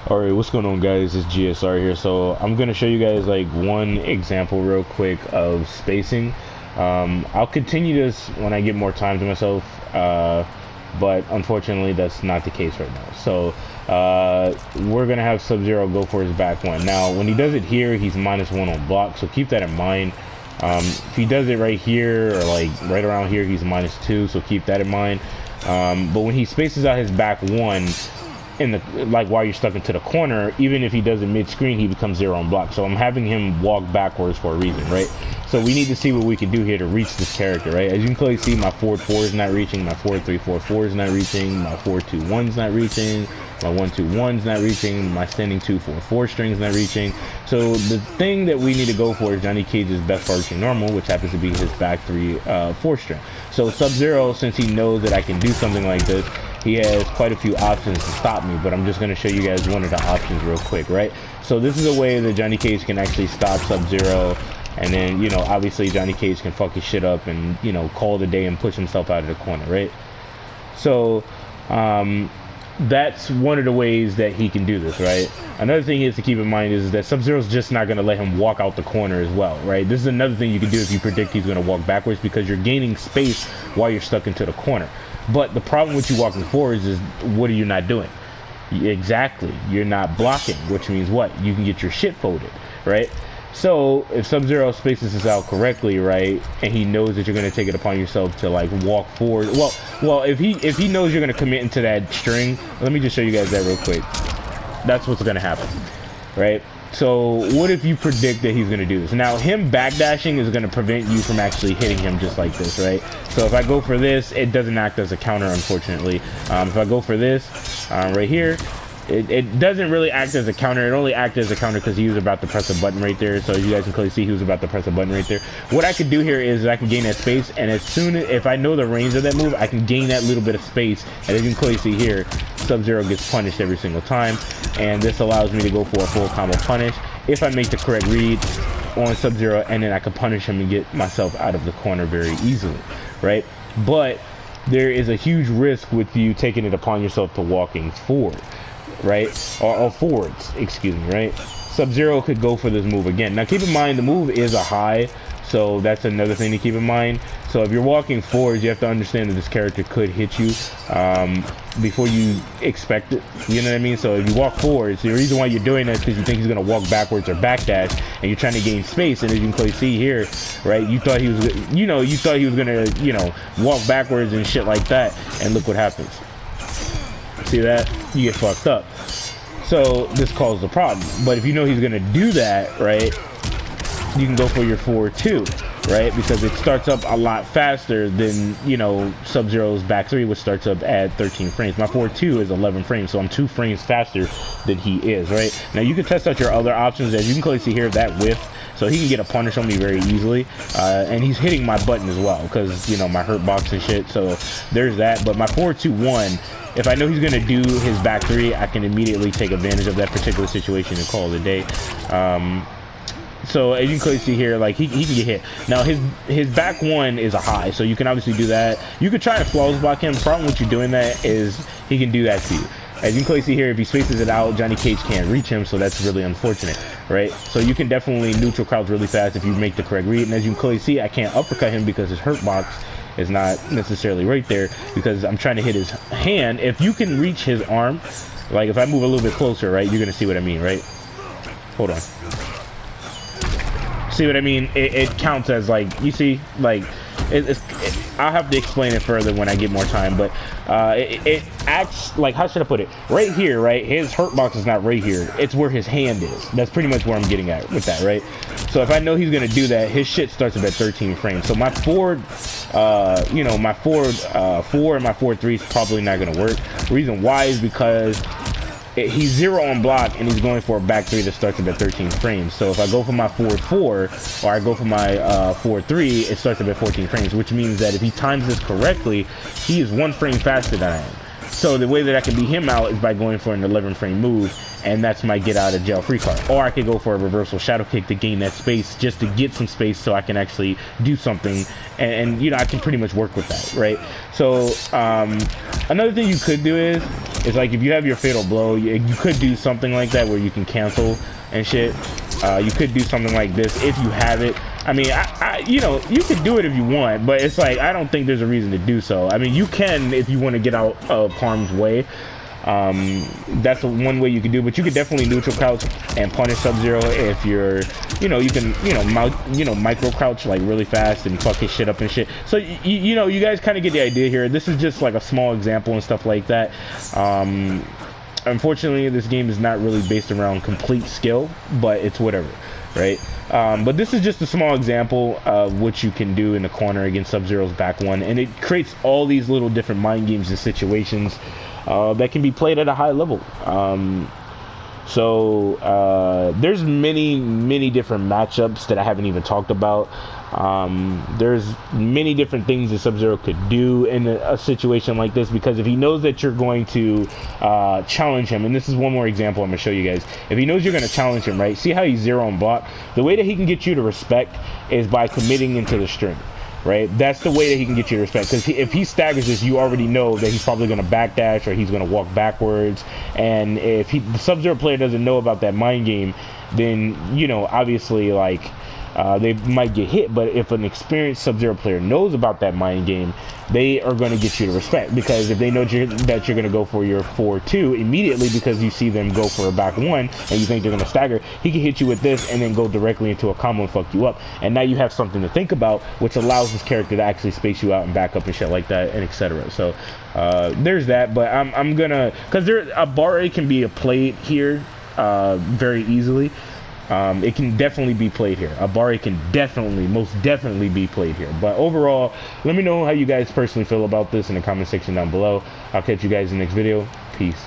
All right, what's going on, guys? It's GSR here. So I'm gonna show you guys like one example real quick of spacing. I'll continue this when I get more time to myself, but unfortunately that's not the case right now. So we're gonna have Sub-Zero go for his back one. Now when he does it here, he's -1 on block, so keep that in mind. If he does it right here or like right around here, he's -2, so keep that in mind. But when he spaces out his back one in the while you're stuck into the corner, even if he does it mid-screen, he becomes 0 on block. So I'm having him walk backwards for a reason, right? So we need to see what we can do here to reach this character, right? As you can clearly see, my 4-4 is not reaching, my 4-3-4-4 is not reaching, my 4-2-1 is not reaching, my 1-2-1 is not reaching, my standing 2-4-4 string is not reaching. So the thing that we need to go for is Johnny Cage's best arching normal, which happens to be his back 3-4 string. So Sub-Zero, since he knows that I can do something like this, he has quite a few options to stop me, but I'm just going to show you guys one of the options real quick, right? So this is a way that Johnny Cage can actually stop Sub-Zero, and then, you know, obviously Johnny Cage can fuck his shit up and, you know, call it a day and push himself out of the corner, right? So that's one of the ways that he can do this, right? Another thing is to keep in mind is that Sub-Zero's just not going to let him walk out the corner as well, right? This is another thing you can do if you predict he's going to walk backwards, because you're gaining space while you're stuck into the corner. But the problem with you walking forwards is, what are you not doing? Exactly, you're not blocking, which means what? You can get your shit folded, right? So if Sub-Zero spaces this out correctly, right, and he knows that you're going to take it upon yourself to like walk forward, well, if he knows you're going to commit into that string, let me just show you guys that real quick. That's what's going to happen, right? So what if you predict that he's going to do this? Now him backdashing is going to prevent you from actually hitting him just like this, right? So if I go for this, it doesn't act as a counter, unfortunately. If I go for this right here, it doesn't really act as a counter. It only acted as a counter because he was about to press a button right there. So as you guys can clearly see, he was about to press a button right there. What I could do here is I can gain that space, and as soon as, if I know the range of that move, I can gain that little bit of space. And as you can clearly see here, Sub-Zero gets punished every single time, and this allows me to go for a full combo punish if I make the correct read on Sub-Zero, and then I can punish him and get myself out of the corner very easily, right? But there is a huge risk with you taking it upon yourself to walking forward, right? Or forwards, excuse me, right? Sub-Zero could go for this move again. Now keep in mind, the move is a high, so that's another thing to keep in mind. So if you're walking forwards, you have to understand that this character could hit you before you expect it, you know what I mean? So if you walk forwards, the reason why you're doing that is because you think he's going to walk backwards or backdash, and you're trying to gain space. And as you can clearly see here, right, you thought he was, you thought he was going to, walk backwards and shit like that, and look what happens. See that? You get fucked up. So this causes a problem. But if you know he's gonna do that, right, you can go for your 4-2, right? Because it starts up a lot faster than, Sub-Zero's back 3, which starts up at 13 frames. My 4-2 is 11 frames, so I'm 2 frames faster than he is, right? Now you can test out your other options. As you can clearly see here, that whiff, so he can get a punish on me very easily, and he's hitting my button as well, because my hurt box and shit. So there's that. But my 4-2-1, if I know he's gonna do his back 3, I can immediately take advantage of that particular situation and call it a day. So as you can clearly see here, like he can get hit. Now his back 1 is a high, so you can obviously do that. You could try to flawless block him. The problem with you doing that is he can do that to you. As you can clearly see here, if he spaces it out, Johnny Cage can't reach him, so that's really unfortunate, right? So you can definitely neutral crouch really fast if you make the correct read. And as you can clearly see, I can't uppercut him because his hurt box is not necessarily right there, because I'm trying to hit his hand. If you can reach his arm, like if I move a little bit closer, right, you're gonna see what I mean, right? Hold on. See what I mean? It counts as, like, you see, like, I'll have to explain it further when I get more time, but it acts like, how should I put it? Right here, right? His hurt box is not right here. It's where his hand is. That's pretty much where I'm getting at with that, right? So if I know he's gonna do that, his shit starts up at 13 frames. So my forward, my forward 4 and my forward 3 is probably not gonna work. The reason why is because he's 0 on block, and he's going for a back 3 that starts up at 13 frames. So if I go for my 4-4, or I go for my 4-3, it starts up at 14 frames, which means that if he times this correctly, he is 1 frame faster than I am. So the way that I can beat him out is by going for an 11 frame move, and that's my get out of jail free card. Or I could go for a reversal shadow kick to gain that space, just to get some space so I can actually do something, and you know, I can pretty much work with that, right? So another thing you could do is like, if you have your fatal blow, you could do something like that where you can cancel and shit. You could do something like this if you have it. I mean, you know, you could do it if you want, but it's like, I don't think there's a reason to do so. I mean, you can if you want to get out of harm's way. That's one way you can do, but you could definitely neutral crouch and punish Sub-Zero if you're, you know, you can, you know, micro crouch like really fast and fuck his shit up and shit. So you know, you guys kind of get the idea here. This is just like a small example and stuff like that. Unfortunately, this game is not really based around complete skill, but it's whatever, right? But this is just a small example of what you can do in the corner against Sub-Zero's back one, and it creates all these little different mind games and situations that can be played at a high level. So there's many different matchups that I haven't even talked about. There's many different things that Sub-Zero could do in a situation like this, because if he knows that you're going to challenge him, and this is one more example I'm going to show you guys. If he knows you're going to challenge him, right, see how he's zero on block? The way that he can get you to respect is by committing into the string. Right, that's the way that he can get you to respect, because if he staggers this, you already know that he's probably going to backdash or he's going to walk backwards. And if the Sub-Zero player doesn't know about that mind game, then, you know, obviously, like, they might get hit. But if an experienced Sub-Zero player knows about that mind game, they are going to get you to respect, because if they know that you're going to go for your 4-2 immediately because you see them go for a back one and you think they're going to stagger, he can hit you with this and then go directly into a combo and fuck you up. And now you have something to think about, which allows this character to actually space you out and back up and shit like that, and etc. So there's that. But I'm gonna, because a bar can be played here very easily. It can definitely be played here. Abari can most definitely be played here. But overall, let me know how you guys personally feel about this in the comment section down below. I'll catch you guys in the next video. Peace.